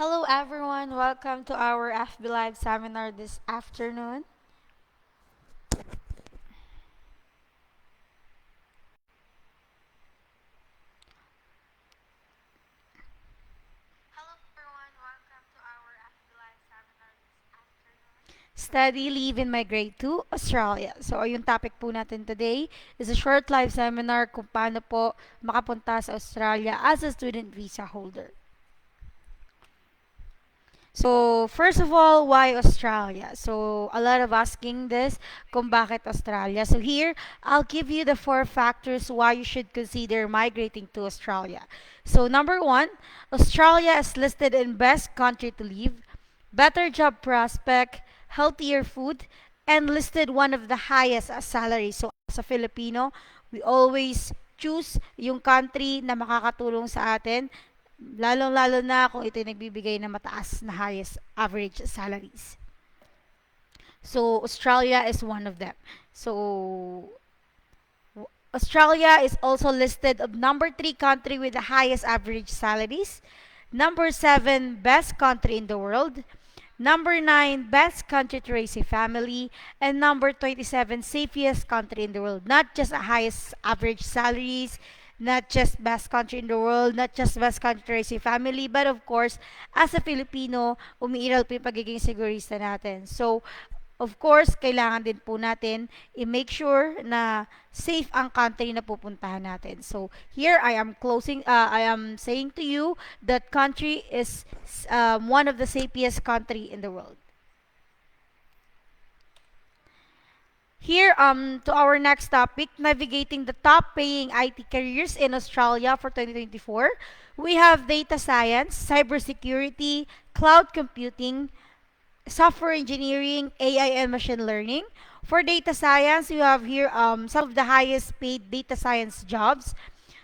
Hello everyone, welcome to our FB Live seminar this afternoon. Study Leave in Migrate to Australia. So, yung topic po natin today is a short live seminar kung paano po makapunta sa Australia as a student visa holder. So, first of all, why Australia? So, a lot of asking this, kung bakit Australia. So, here, I'll give you the 4 factors why you should consider migrating to Australia. So, number 1, Australia is listed in best country to live, better job prospect, healthier food, and listed one of the highest salaries. So, as a Filipino, we always choose yung country na makakatulong sa atin lalong-lalo na kung ito nagbibigay ng mataas na highest average salaries. So, Australia is one of them. So, Australia is also listed of number 3 country with the highest average salaries, number 7 best country in the world, number 9 best country to raise a family, and number 27 safest country in the world. Not just the highest average salaries, not just best country in the world, not just best country to raise a family, but of course, as a Filipino, umiiral po yung pagiging sigurista natin. So, of course, kailangan din po natin i-make sure na safe ang country na pupuntahan natin. So, here I am saying to you that country is one of the safest country in the world. Here, to our next topic, navigating the top paying IT careers in Australia for 2024. We have data science, cybersecurity, cloud computing, software engineering, AI, and machine learning. For data science, you have here some of the highest paid data science jobs.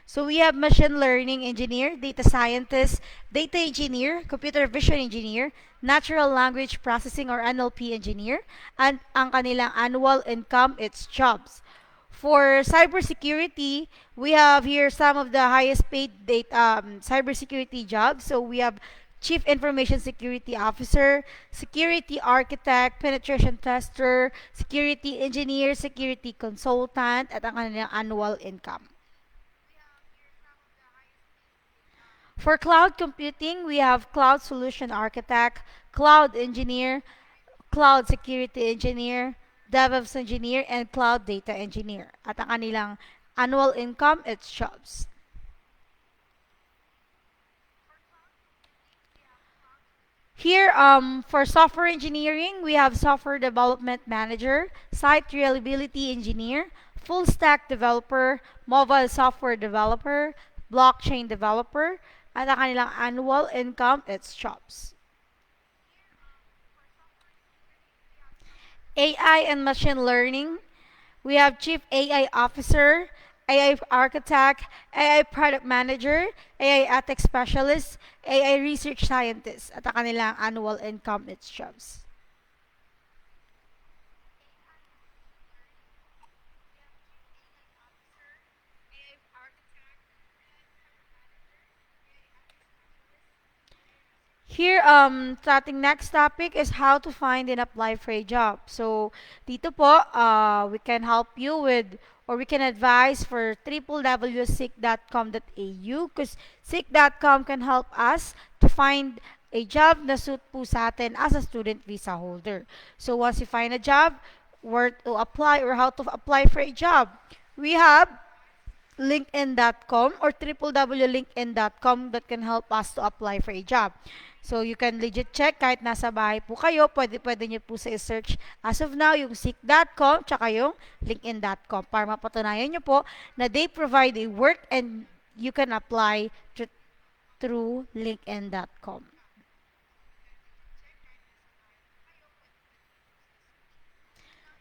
So we have machine learning engineer, data scientist, data engineer, computer vision engineer, natural language processing or NLP engineer, and ang kanilang annual income, it's jobs. For cybersecurity, we have here some of the highest paid cybersecurity jobs. So we have Chief Information Security Officer, Security Architect, Penetration Tester, Security Engineer, Security Consultant, at ang kanilang annual income. For cloud computing, we have Cloud Solution Architect, Cloud Engineer, Cloud Security Engineer, DevOps Engineer, and Cloud Data Engineer. At ang kanilang annual income, it's jobs. Here, for software engineering, we have software development manager, site reliability engineer, full stack developer, mobile software developer, blockchain developer, at ang kanilang annual income, it's jobs. AI and machine learning, we have chief AI officer, AI architect, AI product manager, AI ethics specialist, AI research scientist, at ang kanilang annual income, it's jobs. Here, sa ating next topic is how to find and apply for a job. So, dito po, we can help you with, or we can advise for www.seek.com.au because seek.com can help us to find a job na suit po sa atin as a student visa holder. So, once you find a job, where to apply or how to apply for a job, we have linkedin.com or www.linkedin.com that can help us to apply for a job. So, you can legit check kahit nasa bahay po kayo, pwede nyo po sa search as of now yung seek.com tsaka yung linkedin.com para mapatunayan nyo po na they provide a work and you can apply through linkedin.com.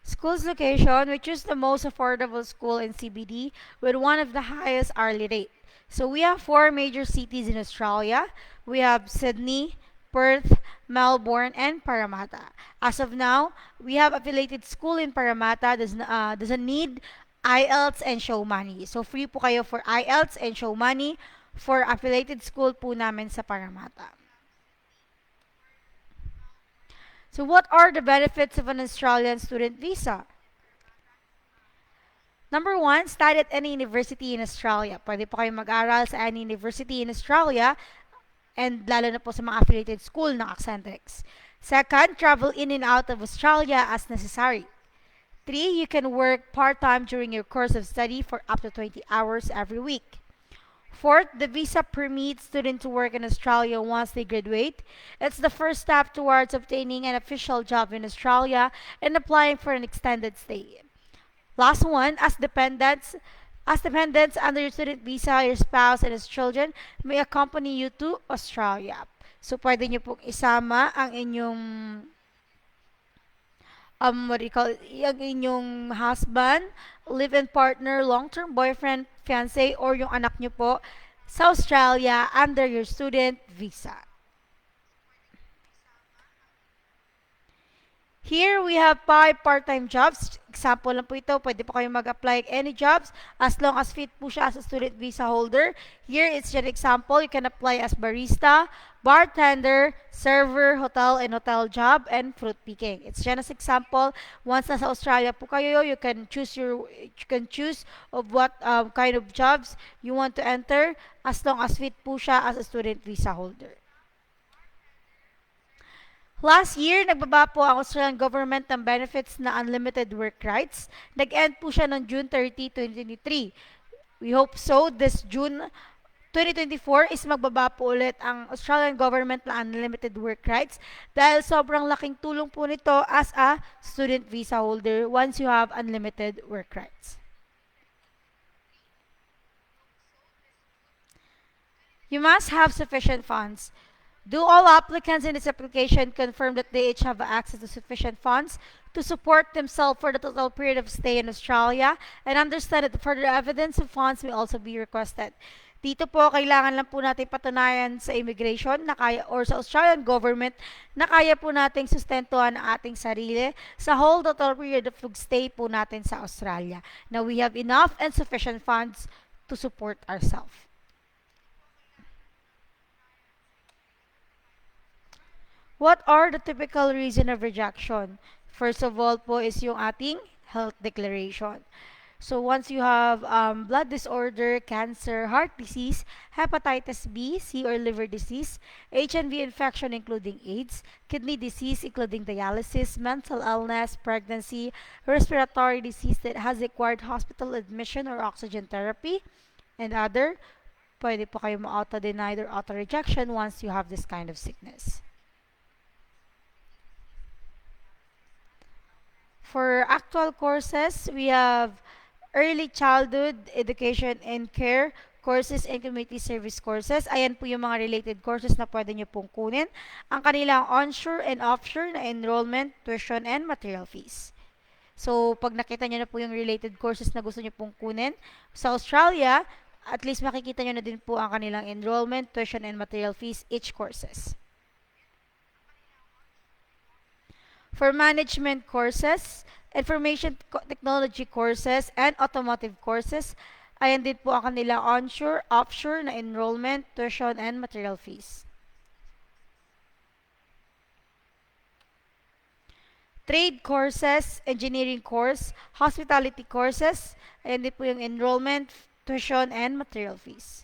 School's location, we choose the most affordable school in CBD with one of the highest hourly rate. So we have 4 major cities in Australia. We have Sydney, Perth, Melbourne, and Parramatta. As of now, we have affiliated school in Parramatta doesn't need IELTS and show money. So free po kayo for IELTS and show money for affiliated school po namin sa Parramatta. So what are the benefits of an Australian student visa? Number one, study at any university in Australia. Pwede po kayong mag-aral sa any university in Australia and lalo na po sa mga affiliated school ng Accentrix. Second, travel in and out of Australia as necessary. Three, you can work part-time during your course of study for up to 20 hours every week. Fourth, the visa permits students to work in Australia once they graduate. It's the first step towards obtaining an official job in Australia and applying for an extended stay. Last one, as dependents under your student visa, your spouse and his children may accompany you to Australia. So, pwede nyo pong isama ang inyong, what do you call it, yung inyong husband, live-in partner, long-term boyfriend, fiancé, or yung anak nyo po sa Australia under your student visa. Here we have 5 part-time jobs. Example lang po ito. Pwede po kayong mag-apply any jobs as long as fit po siya as a student visa holder. Here it's just an example. You can apply as barista, bartender, server, hotel and hotel job, and fruit picking. It's just an example. Once nasa Australia po kayo, you can choose of what kind of jobs you want to enter as long as fit po siya as a student visa holder. Last year, nagbaba po ang Australian government ng benefits na unlimited work rights. Nag-end po siya noong June 30, 2023. We hope so this June 2024 is magbaba po ulit ang Australian government na unlimited work rights dahil sobrang laking tulong po nito as a student visa holder once you have unlimited work rights. You must have sufficient funds. Do all applicants in this application confirm that they each have access to sufficient funds to support themselves for the total period of stay in Australia and understand that further evidence of funds may also be requested? Dito po, kailangan lang po natin patunayan sa immigration na kaya, or sa Australian government na kaya po nating sustentuhan ang ating sarili sa whole total period of stay po natin sa Australia. Now, we have enough and sufficient funds to support ourselves. What are the typical reason of rejection? First of all po is yung ating health declaration. So once you have blood disorder, cancer, heart disease, hepatitis B, C or liver disease, HIV infection including AIDS, kidney disease including dialysis, mental illness, pregnancy, respiratory disease that has required hospital admission or oxygen therapy, and other, pwede po kayo ma-auto-denied or auto-rejection once you have this kind of sickness. For actual courses, we have early childhood education and care courses and community service courses. Ayan po yung mga related courses na pwede nyo pong kunin. Ang kanilang onshore and offshore na enrollment, tuition, and material fees. So, pag nakita nyo na po yung related courses na gusto nyo pong kunin, sa Australia, at least makikita nyo na din po ang kanilang enrollment, tuition, and material fees, each courses. For management courses, information technology courses, and automotive courses, ayan din po ang kanila onshore, offshore na enrollment, tuition, and material fees. Trade courses, engineering course, hospitality courses, ayan din po yung enrollment, tuition, and material fees.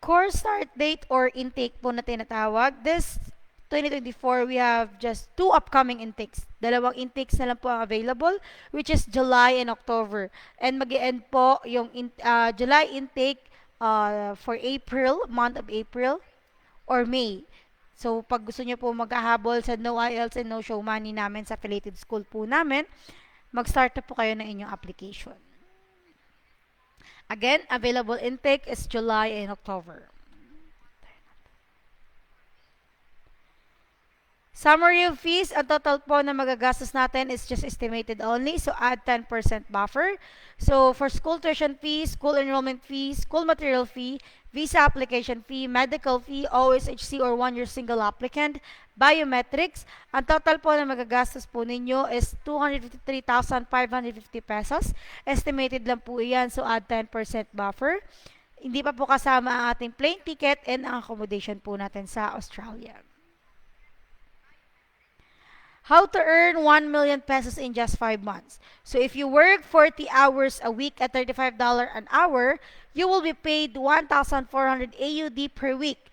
Course start date or intake po na tinatawag. This 2024, we have just 2 upcoming intakes. Dalawang intakes na lang po ang available, which is July and October. And mag-end po yung July intake for April, month of April, or May. So, pag gusto nyo po maghahabol sa no IELTS and no show money namin sa affiliated school po namin, mag-start na po kayo ng inyong application. Again, available intake is July and October. Summary of fees, ang total po na magagastos natin is just estimated only. So, add 10% buffer. So, for school tuition fee, school enrollment fee, school material fee, visa application fee, medical fee, OSHC or 1-year single applicant, biometrics. Ang total po na magagastos po ninyo is 253,550 pesos. Estimated lang po iyan, so add 10% buffer. Hindi pa po kasama ang ating plane ticket and ang accommodation po natin sa Australia. How to earn 1 million pesos in just 5 months. So if you work 40 hours a week at $35 an hour, you will be paid 1,400 AUD per week.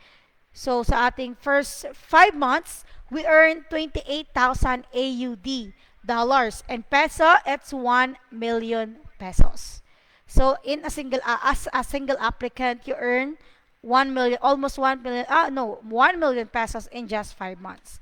So sa ating first 5 months, we earn 28,000 AUD dollars. And peso, it's 1 million pesos. So in a single as a single applicant, you earn 1 million, almost 1 million, 1 million pesos in just 5 months.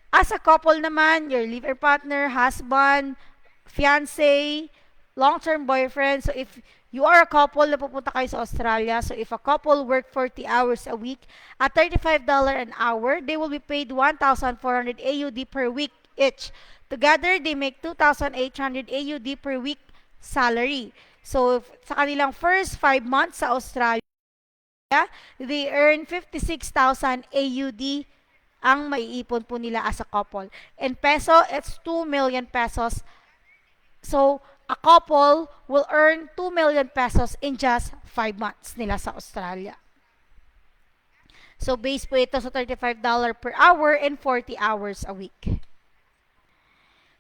As a couple naman, your live-in partner, husband, fiancé, long-term boyfriend. So if you are a couple na pupunta kayo sa Australia, so if a couple work 40 hours a week at $35 an hour, they will be paid 1,400 AUD per week each. Together, they make 2,800 AUD per week salary. So sa kanilang first 5 months sa Australia, they earn 56,000 AUD ang maiipon po nila as a couple. In peso, it's 2 million pesos. So, a couple will earn 2 million pesos in just 5 months nila sa Australia. So, base po ito sa $35 per hour and 40 hours a week.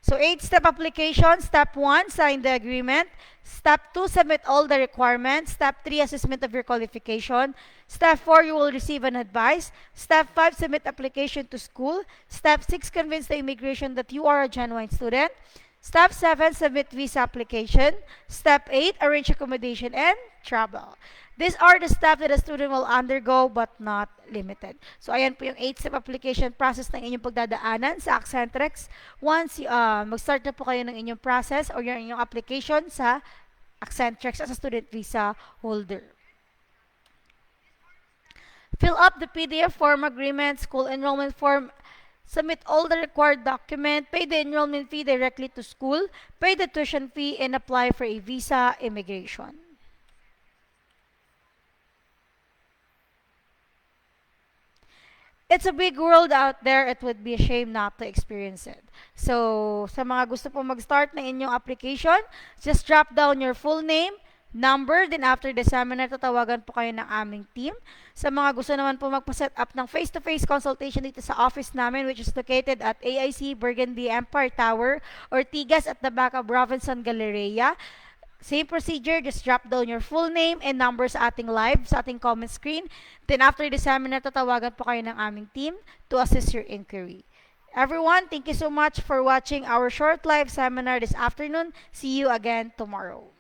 So, 8-step application. Step 1, sign the agreement. Step 2, submit all the requirements. Step 3, assessment of your qualification. Step 4, you will receive an advice. Step 5, submit application to school. Step 6, convince the immigration that you are a genuine student. Step 7, submit visa application. Step 8, arrange accommodation and travel. These are the steps that a student will undergo but not limited. So, ayan po yung 8-step application process ng inyong pagdadaanan sa Accentrex. Once mag-start na po kayo ng inyong process or yung inyong application sa Accentrex as a student visa holder. Fill up the PDF form agreement, school enrollment form, submit all the required document, pay the enrollment fee directly to school, pay the tuition fee, and apply for a visa immigration. It's a big world out there. It would be a shame not to experience it. So, sa mga gusto po mag-start na inyong application, just drop down your full name, number, then after the seminar, tatawagan po kayo ng aming team. Sa mga gusto naman po magpa-set up ng face-to-face consultation dito sa office namin, which is located at AIC Burgundy Empire Tower, Ortigas at the back of Robinson Galleria. Same procedure, just drop down your full name and number sa ating live, sa ating comment screen. Then after the seminar, tatawagan po kayo ng aming team to assist your inquiry. Everyone, thank you so much for watching our short live seminar this afternoon. See you again tomorrow.